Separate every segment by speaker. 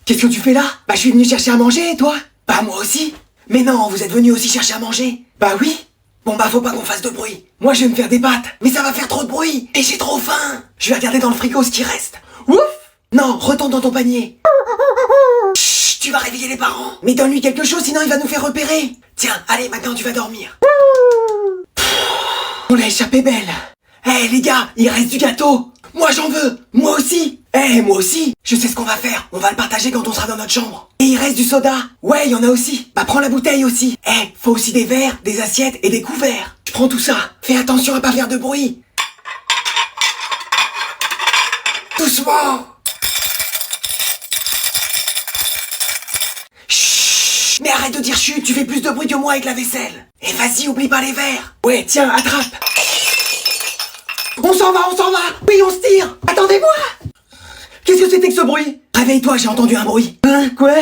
Speaker 1: Qu'est-ce que tu fais là? Bah je suis venu chercher à manger, et toi? Bah moi aussi. Mais non, vous êtes venu aussi chercher à manger? Bah oui. Bon bah faut pas qu'on fasse de bruit. Moi je vais me faire des pâtes, mais ça va faire trop de bruit. Et j'ai trop faim. Je vais regarder dans le frigo ce qui reste. Ouf. Non, retourne dans ton panier. Chut, tu vas réveiller les parents. Mais donne-lui quelque chose, sinon il va nous faire repérer. Tiens, allez, maintenant tu vas dormir. On l'a échappé belle. Eh les gars, il reste du gâteau. Moi j'en veux. Moi aussi. Moi aussi. Je sais ce qu'on va faire. On va le partager quand on sera dans notre chambre. Et il reste du soda. Ouais, il y en a aussi. Bah prends la bouteille aussi. Faut aussi des verres, des assiettes et des couverts. Je prends tout ça. Fais attention à pas faire de bruit. Doucement. Chut. Mais arrête de dire chut, tu fais plus de bruit que moi avec la vaisselle. Et vas-y, oublie pas les verres. Ouais, tiens, attrape. On s'en va. Oui, on se tire. Attendez-moi. Qu'est-ce que c'était que ce bruit? Réveille-toi, j'ai entendu un bruit. Hein? Quoi?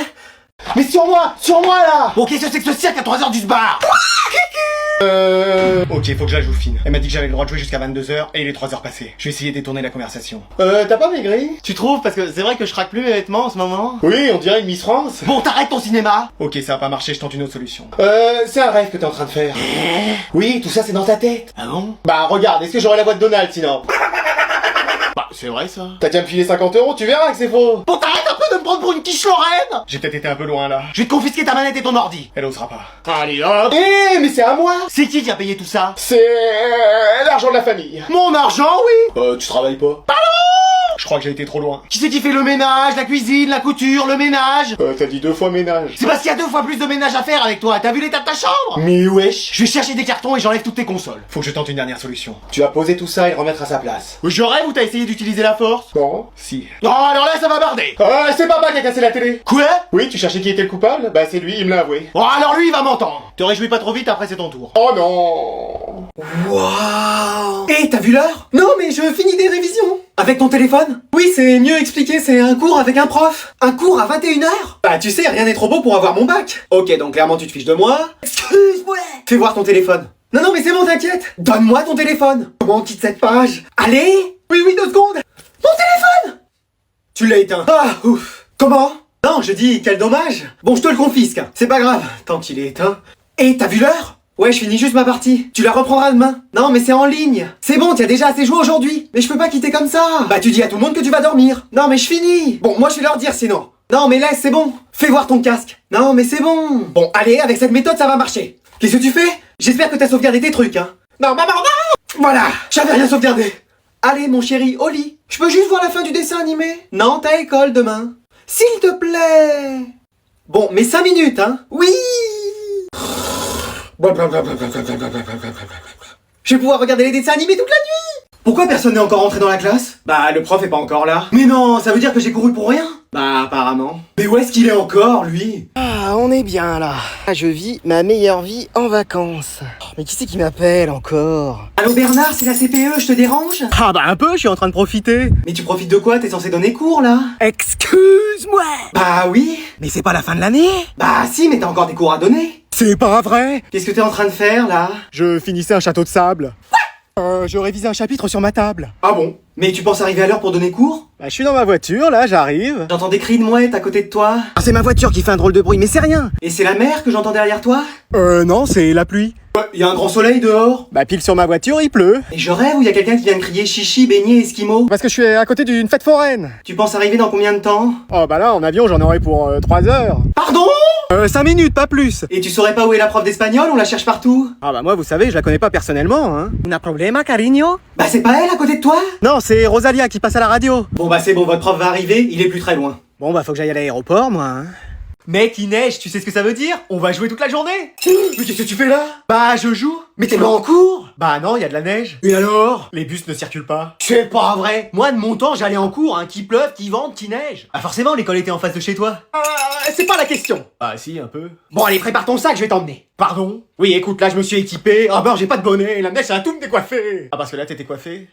Speaker 2: Mais sur moi là.
Speaker 1: Bon, qu'est-ce que c'est que ce cirque à 3h du bar?
Speaker 2: Ok, faut que je la joue fine. Elle m'a dit que j'avais le droit de jouer jusqu'à 22h et il est 3h passées. Je vais essayer de détourner la conversation. T'as pas maigri?
Speaker 3: Tu trouves? Parce que c'est vrai que je craque plus mes vêtements en ce moment.
Speaker 2: Oui, on dirait une Miss France.
Speaker 1: Bon, t'arrêtes ton cinéma.
Speaker 2: Ok, ça va pas marcher, je tente une autre solution. C'est un rêve que t'es en train de faire. Oui, tout ça c'est dans ta tête.
Speaker 3: Ah bon?
Speaker 2: Bah regarde, est-ce que j'aurai la voix de Donald sinon?
Speaker 3: Bah, c'est vrai ça.
Speaker 2: T'as déjà me filé 50€, tu verras que c'est faux.
Speaker 1: Bon, t'arrêtes un peu de me prendre pour une quiche Lorraine.
Speaker 2: J'ai peut-être été un peu loin là.
Speaker 1: Je vais te confisquer ta manette et ton ordi.
Speaker 2: Elle osera pas.
Speaker 3: Allez hop!
Speaker 2: Mais c'est à moi.
Speaker 1: C'est qui a payé tout ça?
Speaker 2: C'est l'argent de la famille.
Speaker 1: Mon argent, oui.
Speaker 2: Tu travailles pas? Je crois que j'ai été trop loin.
Speaker 1: Qui c'est qui fait le ménage, la cuisine, la couture, le ménage?
Speaker 2: T'as dit 2 fois ménage.
Speaker 1: C'est parce qu'il y a 2 fois plus de ménage à faire avec toi. T'as vu l'état de ta chambre?
Speaker 2: Mais wesh.
Speaker 1: Je vais chercher des cartons et j'enlève toutes tes consoles.
Speaker 2: Faut que je tente une dernière solution. Tu vas poser tout ça et le remettre à sa place.
Speaker 3: Je rêve ou t'as essayé d'utiliser la force?
Speaker 2: Non. Si.
Speaker 3: Non, alors là ça va barder!
Speaker 2: C'est papa qui a cassé la télé.
Speaker 1: Quoi?
Speaker 2: Oui, tu cherchais qui était le coupable? Bah c'est lui, il me l'a avoué.
Speaker 1: Oh, alors lui, il va m'entendre.
Speaker 3: Te réjouis pas trop vite, après c'est ton tour.
Speaker 2: Oh non.
Speaker 1: Waouh. T'as vu l'heure? Non, mais je finis des révisions. Avec ton téléphone? Oui, c'est mieux expliqué, c'est un cours avec un prof. Un cours à 21h? Bah tu sais, rien n'est trop beau pour avoir mon bac. Ok, donc clairement tu te fiches de moi. Excuse-moi. Fais voir ton téléphone. Non, mais c'est bon, t'inquiète. Donne-moi ton téléphone. Comment on quitte cette page? Allez. Oui, 2 secondes. Mon téléphone. Tu l'as éteint. Ah, ouf. Comment? Non, je dis, quel dommage. Bon, je te le confisque. C'est pas grave, tant qu'il est éteint. Et t'as vu l'heure? Ouais, je finis juste ma partie. Tu la reprendras demain. Non, mais c'est en ligne. C'est bon, tu as déjà assez joué aujourd'hui. Mais je peux pas quitter comme ça. Bah, tu dis à tout le monde que tu vas dormir. Non, mais je finis. Bon, moi, je vais leur dire sinon. Non, mais laisse, c'est bon. Fais voir ton casque. Non, mais c'est bon. Bon, allez, avec cette méthode, ça va marcher. Qu'est-ce que tu fais? J'espère que t'as sauvegardé tes trucs, hein. Non, maman, non. Voilà, j'avais rien sauvegardé. Allez, mon chéri, au lit. Je peux juste voir la fin du dessin animé? Non, t'as école demain. S'il te plaît. Bon, mais 5 minutes, hein. Oui. Je vais pouvoir regarder les dessins animés toute la nuit. Pourquoi personne n'est encore entré dans la classe? Bah, le prof est pas encore là. Mais non, ça veut dire que j'ai couru pour rien? Bah, apparemment. Mais où est-ce qu'il est encore, lui?
Speaker 4: Ah, on est bien là. Je vis ma meilleure vie en vacances. Oh, mais qui c'est qui m'appelle encore?
Speaker 1: Allô Bernard, c'est la CPE, je te dérange?
Speaker 4: Ah bah un peu, je suis en train de profiter.
Speaker 1: Mais tu profites de quoi? T'es censé donner cours, là?
Speaker 4: Excuse-moi.
Speaker 1: Bah oui.
Speaker 4: Mais c'est pas la fin de l'année?
Speaker 1: Bah si, mais t'as encore des cours à donner.
Speaker 4: C'est pas vrai.
Speaker 1: Qu'est-ce que t'es en train de faire, là?
Speaker 4: Je finissais un château de sable. Je révisais un chapitre sur ma table.
Speaker 1: Ah bon? Mais tu penses arriver à l'heure pour donner cours?
Speaker 4: Bah je suis dans ma voiture, là, j'arrive.
Speaker 1: J'entends des cris de mouettes à côté de toi.
Speaker 4: Ah, c'est ma voiture qui fait un drôle de bruit, mais c'est rien.
Speaker 1: Et c'est la mer que j'entends derrière toi?
Speaker 4: Non, c'est la pluie.
Speaker 1: Y a un grand soleil dehors?
Speaker 4: Bah pile sur ma voiture, il pleut.
Speaker 1: Et je rêve ou y a quelqu'un qui vient de crier chichi, beignet, esquimau?
Speaker 4: Parce que je suis à côté d'une fête foraine.
Speaker 1: Tu penses arriver dans combien de temps?
Speaker 4: Oh bah là, en avion, j'en aurais pour 3 heures.
Speaker 1: Pardon?
Speaker 4: 5 minutes, pas plus.
Speaker 1: Et tu saurais pas où est la prof d'espagnol? On la cherche partout.
Speaker 4: Ah bah moi, vous savez, je la connais pas personnellement, hein. Un problème, cariño?
Speaker 1: Bah c'est pas elle à côté de toi?
Speaker 4: Non, c'est Rosalia qui passe à la radio.
Speaker 1: Bon bah c'est bon, votre prof va arriver, il est plus très loin.
Speaker 4: Bon bah faut que j'aille à l'aéroport, moi, hein.
Speaker 3: Mec, il neige, tu sais ce que ça veut dire? On va jouer toute la journée!
Speaker 1: Mais qu'est-ce que tu fais là?
Speaker 3: Bah, je joue!
Speaker 1: Mais t'es pas en cours?
Speaker 3: Bah non, y a de la neige.
Speaker 1: Et alors?
Speaker 3: Les bus ne circulent pas.
Speaker 1: C'est pas vrai.
Speaker 3: Moi, de mon temps, j'allais en cours, hein, qu'il pleuve, qu'il vente, qu'il neige. Ah forcément, l'école était en face de chez toi.
Speaker 1: C'est pas la question.
Speaker 3: Ah si, un peu.
Speaker 1: Bon allez, prépare ton sac, je vais t'emmener.
Speaker 3: Pardon?
Speaker 1: Oui, écoute, là je me suis équipé. Ah ben j'ai pas de bonnet, la neige ça a tout me décoiffé.
Speaker 3: Ah parce que là, t'étais coiffé?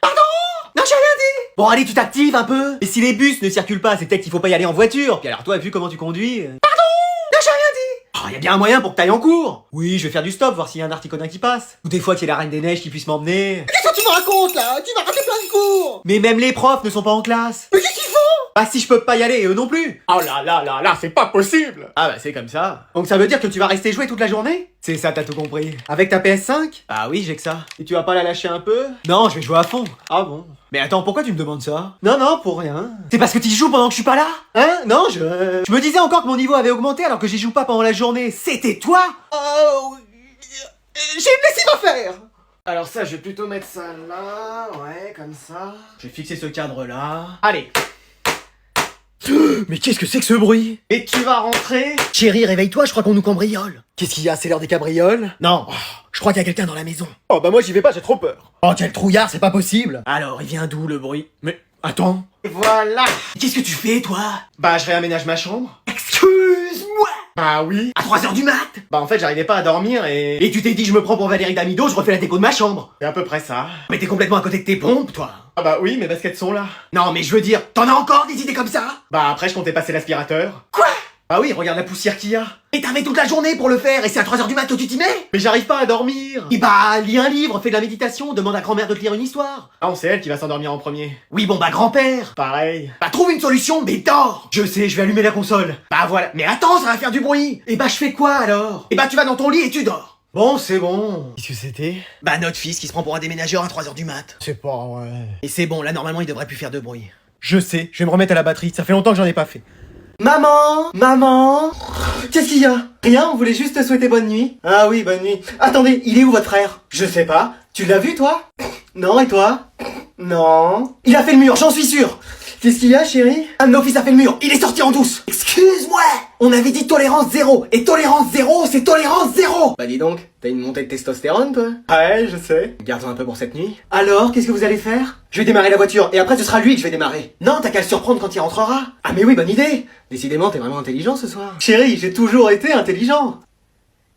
Speaker 1: Non, j'ai rien dit.
Speaker 3: Bon, allez, tu t'actives un peu. Et si les bus ne circulent pas, c'est peut-être qu'il faut pas y aller en voiture. Puis alors toi, vu comment tu conduis...
Speaker 1: Non, j'ai rien dit.
Speaker 3: Oh, y a bien un moyen pour que t'ailles en cours. Oui, je vais faire du stop, voir s'il y a un articodin qui passe. Ou des fois qu'il y a la Reine des Neiges qui puisse m'emmener.
Speaker 1: Qu'est-ce que tu me racontes là? Tu vas rater plein de cours.
Speaker 3: Mais même les profs ne sont pas en classe.
Speaker 1: Mais qu'est-ce qu'ils font?
Speaker 3: Bah si je peux pas y aller et eux non plus.
Speaker 2: Oh là là là là, c'est pas possible.
Speaker 3: Ah bah c'est comme ça. Donc ça veut dire que tu vas rester jouer toute la journée? C'est ça, t'as tout compris. Avec ta PS5? Ah oui, j'ai que ça. Et tu vas pas la lâcher un peu? Non, je vais jouer à fond. Ah bon? Mais attends, pourquoi tu me demandes ça? Non, non, pour rien. C'est parce que tu joues pendant que je suis pas là? Hein? Non, je me disais encore que mon niveau avait augmenté alors que j'y joue pas pendant la journée. C'était toi? Oh... J'ai une lessive à faire!
Speaker 4: Alors ça, je vais plutôt mettre ça là, ouais, comme ça.
Speaker 3: Je vais fixer ce cadre là.
Speaker 4: Allez.
Speaker 3: Mais qu'est-ce que c'est que ce bruit?
Speaker 4: Et tu vas rentrer?
Speaker 3: Chérie, réveille-toi, je crois qu'on nous cambriole.
Speaker 4: Qu'est-ce qu'il y a? C'est l'heure des cabrioles?
Speaker 3: Non, je crois qu'il y a quelqu'un dans la maison.
Speaker 4: Oh bah moi j'y vais pas, j'ai trop peur.
Speaker 3: Oh, quel trouillard, c'est pas possible. Alors, il vient d'où le bruit? Mais, attends.
Speaker 4: Et voilà.
Speaker 3: Qu'est-ce que tu fais, toi?
Speaker 2: Bah, je réaménage ma chambre.
Speaker 3: Excuse-moi!
Speaker 2: Bah oui.
Speaker 3: À 3h du mat?
Speaker 2: Bah en fait, j'arrivais pas à dormir et...
Speaker 3: Et tu t'es dit, je me prends pour Valérie Damido, je refais la déco de ma chambre.
Speaker 2: C'est à peu près ça.
Speaker 3: Mais t'es complètement à côté de tes pompes, toi.
Speaker 2: Ah bah oui, mes baskets sont là.
Speaker 3: Non, mais je veux dire, t'en as encore des idées comme ça?
Speaker 2: Bah après, je comptais passer l'aspirateur.
Speaker 3: Quoi?
Speaker 2: Bah oui, regarde la poussière qu'il y a.
Speaker 3: Et t'avais toute la journée pour le faire, et c'est à 3h du mat que tu t'y mets?
Speaker 2: Mais j'arrive pas à dormir.
Speaker 3: Et bah, lis un livre, fais de la méditation, demande à grand-mère de te lire une histoire.
Speaker 2: Ah, c'est elle qui va s'endormir en premier.
Speaker 3: Oui, bon bah, grand-père.
Speaker 2: Pareil.
Speaker 3: Bah, trouve une solution, mais dors. Je sais, je vais allumer la console. Bah voilà. Mais attends, ça va faire du bruit. Et bah, je fais quoi alors? Et bah, tu vas dans ton lit et tu dors.
Speaker 2: Bon, c'est bon.
Speaker 4: Qu'est-ce que c'était?
Speaker 3: Bah, notre fils qui se prend pour un déménageur à 3h du mat.
Speaker 4: C'est pas vrai.
Speaker 3: Et c'est bon, là, normalement, il devrait plus faire de bruit.
Speaker 2: Je sais, je vais me remettre à la batterie. Ça fait longtemps que j'en ai pas fait.
Speaker 1: Maman! Maman! Qu'est-ce qu'il y a? Rien, on voulait juste te souhaiter bonne nuit. Ah oui, bonne nuit. Attendez, il est où votre frère? Je sais pas. Tu l'as vu, toi? Non, et toi? Non. Il a fait le mur, j'en suis sûr. Qu'est-ce qu'il y a, chérie? Un de nos fils a fait le mur, il est sorti en douce. Excuse-moi! On avait dit tolérance zéro, et tolérance zéro, c'est tolérance zéro!
Speaker 4: Bah dis donc, t'as une montée de testostérone toi?
Speaker 2: Ouais, je sais.
Speaker 4: Garde-en un peu pour cette nuit.
Speaker 1: Alors, qu'est-ce que vous allez faire? Je vais démarrer la voiture, et après ce sera lui que je vais démarrer. Non, t'as qu'à le surprendre quand il rentrera. Ah mais oui, bonne idée.
Speaker 4: Décidément, t'es vraiment intelligent ce soir.
Speaker 1: Chérie, j'ai toujours été intelligent.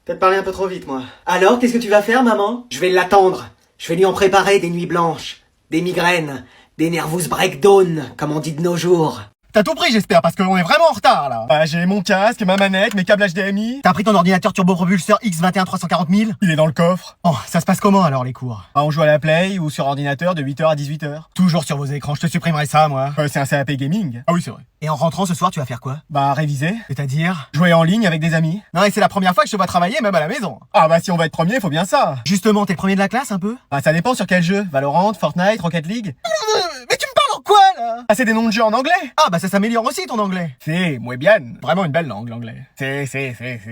Speaker 1: Peut-être parler un peu trop vite, moi. Alors, qu'est-ce que tu vas faire, maman?
Speaker 4: Je vais l'attendre. Je vais lui en préparer des nuits blanches, des migraines, des nervous breakdown, comme on dit de nos jours.
Speaker 2: T'as tout pris, j'espère, parce qu'on est vraiment en retard, là. Bah, j'ai mon casque, ma manette, mes câbles HDMI.
Speaker 3: T'as pris ton ordinateur turbopropulseur X21 340 000?
Speaker 2: Il est dans le coffre.
Speaker 3: Oh, ça se passe comment alors les cours?
Speaker 2: Ah, on joue à la Play ou sur ordinateur de 8h à 18h.
Speaker 3: Toujours sur vos écrans, je te supprimerai ça moi.
Speaker 2: C'est un CAP gaming. Ah oui, c'est vrai.
Speaker 3: Et en rentrant ce soir, tu vas faire quoi?
Speaker 2: Bah, réviser.
Speaker 3: C'est-à-dire?
Speaker 2: Jouer en ligne avec des amis. Non, et c'est la première fois que je te vois travailler, même à la maison. Ah bah, si on va être premier, faut bien ça.
Speaker 3: Justement, t'es le premier de la classe un peu?
Speaker 2: Ah, ça dépend sur quel jeu. Valorant, Fortnite, Rocket League.
Speaker 3: Mais tu me parles en quoi là?
Speaker 2: Ah, c'est des noms de jeux en anglais.
Speaker 3: Ah bah ça s'améliore aussi ton anglais.
Speaker 2: C'est, muy bien. Vraiment une belle langue, l'anglais. C'est.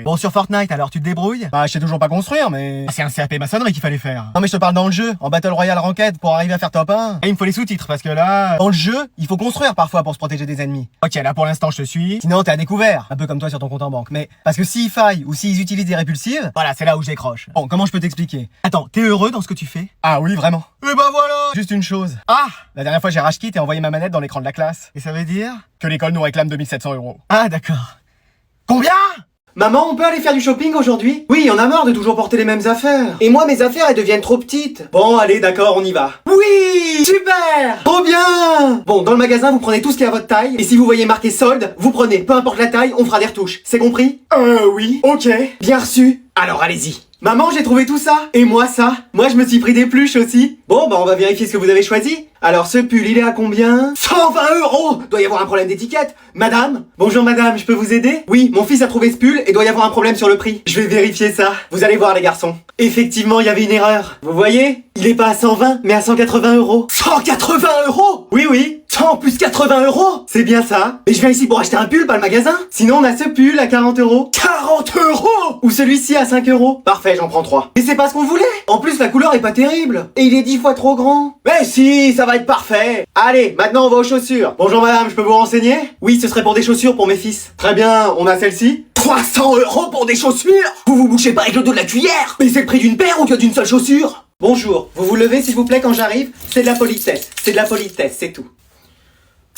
Speaker 3: Bon, sur Fortnite alors, tu te débrouilles?
Speaker 2: Bah, je sais toujours pas construire, mais... Ah, c'est un CAP maçonnerie qu'il fallait faire.
Speaker 3: Non mais je te parle dans le jeu, en Battle Royale Ranked pour arriver à faire top 1.
Speaker 2: Et il me faut les sous-titres, parce que là...
Speaker 3: Dans le jeu, il faut construire parfois pour se protéger des ennemis.
Speaker 2: Ok, là pour l'instant je te suis.
Speaker 3: Sinon t'es à découvert, un peu comme toi sur ton compte en banque. Mais parce que s'ils faillent ou s'ils utilisent des répulsives, voilà, c'est là où je décroche. Bon, comment je peux t'expliquer? Attends, t'es heureux dans ce que tu fais?
Speaker 2: Ah oui, vraiment.
Speaker 3: Eh ben voilà.
Speaker 2: Juste une chose. Ah, la dernière fois j'ai rage quit et envoyé ma manette dans l'écran de la classe.
Speaker 3: Et ça veut dire?
Speaker 2: Que l'école nous réclame 2700 €.
Speaker 3: Ah d'accord. Combien?
Speaker 1: Maman, on peut aller faire du shopping aujourd'hui? Oui, on a marre de toujours porter les mêmes affaires. Et moi, mes affaires, elles deviennent trop petites. Bon, allez, d'accord, on y va. Oui! Super! Trop bien! Bon, dans le magasin, vous prenez tout ce qui est à votre taille. Et si vous voyez marqué solde, vous prenez, peu importe la taille, on fera des retouches. C'est compris? Oui. Ok. Bien reçu. Alors, allez-y. Maman, j'ai trouvé tout ça. Et moi, ça. Moi, je me suis pris des pluches aussi. Bon, bah, on va vérifier ce que vous avez choisi. Alors, ce pull, il est à combien? 120 €! Doit y avoir un problème d'étiquette. Madame? Bonjour, madame, je peux vous aider? Oui, mon fils a trouvé ce pull et doit y avoir un problème sur le prix. Je vais vérifier ça. Vous allez voir, les garçons. Effectivement, il y avait une erreur. Vous voyez? Il est pas à 120, mais à 180 €. 180 €? Oui, oui. 100 plus 80 €? C'est bien ça. Mais je viens ici pour acheter un pull, pas le magasin. Sinon, on a ce pull à 40 €. 40 €! Ou celui-ci à 5 €. Parfait, j'en prends 3. Mais c'est pas ce qu'on voulait. En plus, la couleur est pas terrible. Et il est 10 fois trop grand. Mais si, ça va être parfait. Allez, maintenant on va aux chaussures. Bonjour madame, je peux vous renseigner? Oui, ce serait pour des chaussures pour mes fils. Très bien, on a celle-ci. 300 € pour des chaussures? Vous vous bouchez pas avec le dos de la cuillère? Mais c'est le prix d'une paire ou que d'une seule chaussure? Bonjour, vous vous levez s'il vous plaît quand j'arrive? C'est de la politesse, c'est tout.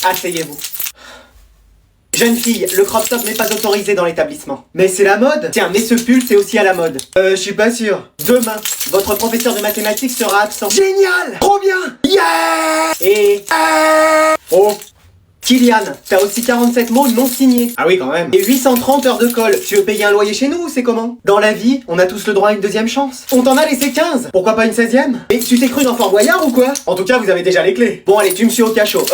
Speaker 1: Asseyez-vous. Jeune fille, le crop top n'est pas autorisé dans l'établissement. Mais c'est la mode. Tiens, mais ce pull, c'est aussi à la mode. Je suis pas sûr. Demain, votre professeur de mathématiques sera absent. Génial! Trop bien! Yeah! Et... Oh! Kylian, t'as aussi 47 mots non signés. Ah oui, quand même. Et 830 heures de colle. Tu veux payer un loyer chez nous ou c'est comment? Dans la vie, on a tous le droit à une deuxième chance. On t'en a laissé 15. Pourquoi pas une 16e? Et tu t'es cru dans Fort Boyard ou quoi? En tout cas, vous avez déjà les clés. Bon, allez, tu me suis au cachot.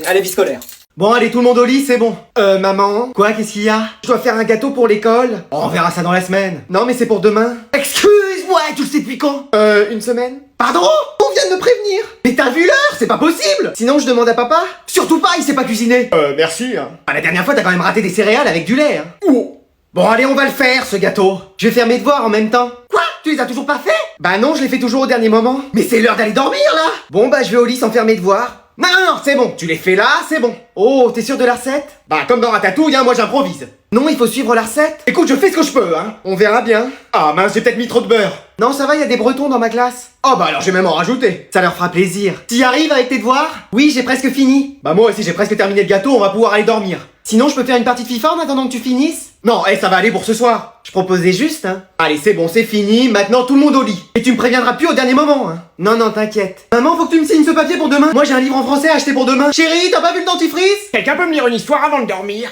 Speaker 1: À la vie scolaire.
Speaker 3: Bon, allez, tout le monde au lit, c'est bon. Maman? Quoi, qu'est-ce qu'il y a? Je dois faire un gâteau pour l'école. Oh, on verra ça dans la semaine. Non, mais c'est pour demain. Excuse-moi, tu le sais depuis quand? Une semaine. Pardon? On vient de me prévenir. Mais t'as vu l'heure? C'est pas possible. Sinon, je demande à papa. Surtout pas, il sait pas cuisiner.
Speaker 2: Merci. Hein.
Speaker 3: Ah, la dernière fois, t'as quand même raté des céréales avec du lait, hein.
Speaker 2: Oh.
Speaker 3: Bon, allez, on va le faire, ce gâteau. Je vais faire mes devoirs en même temps. Quoi? Tu les as toujours pas fait? Bah non, je les fais toujours au dernier moment. Mais c'est l'heure d'aller dormir, là. Bon, bah, je vais au lit sans faire mes devoirs. Non, non, non, c'est bon. Tu les fais là, c'est bon. Oh, t'es sûr de la recette? Bah, comme dans Ratatouille, hein, moi j'improvise. Non, il faut suivre la recette. Écoute, je fais ce que je peux, hein. On verra bien. Ah, mince, j'ai peut-être mis trop de beurre. Non, ça va, il y a des Bretons dans ma classe. Oh, bah alors, je vais même en rajouter. Ça leur fera plaisir. T'y arrives avec tes devoirs? Oui, j'ai presque fini. Bah, moi aussi, j'ai presque terminé le gâteau, on va pouvoir aller dormir. Sinon, je peux faire une partie de FIFA en attendant que tu finisses? Non, ça va aller pour ce soir. Je proposais juste, hein. Allez, c'est bon, c'est fini, maintenant tout le monde au lit. Et tu me préviendras plus au dernier moment, hein. Non, non, t'inquiète. Maman, faut que tu me signes ce papier pour demain. Moi, j'ai un livre en français à acheter pour demain. Chérie, t'as pas vu le dentifrice?
Speaker 2: Quelqu'un peut me lire une histoire avant de dormir?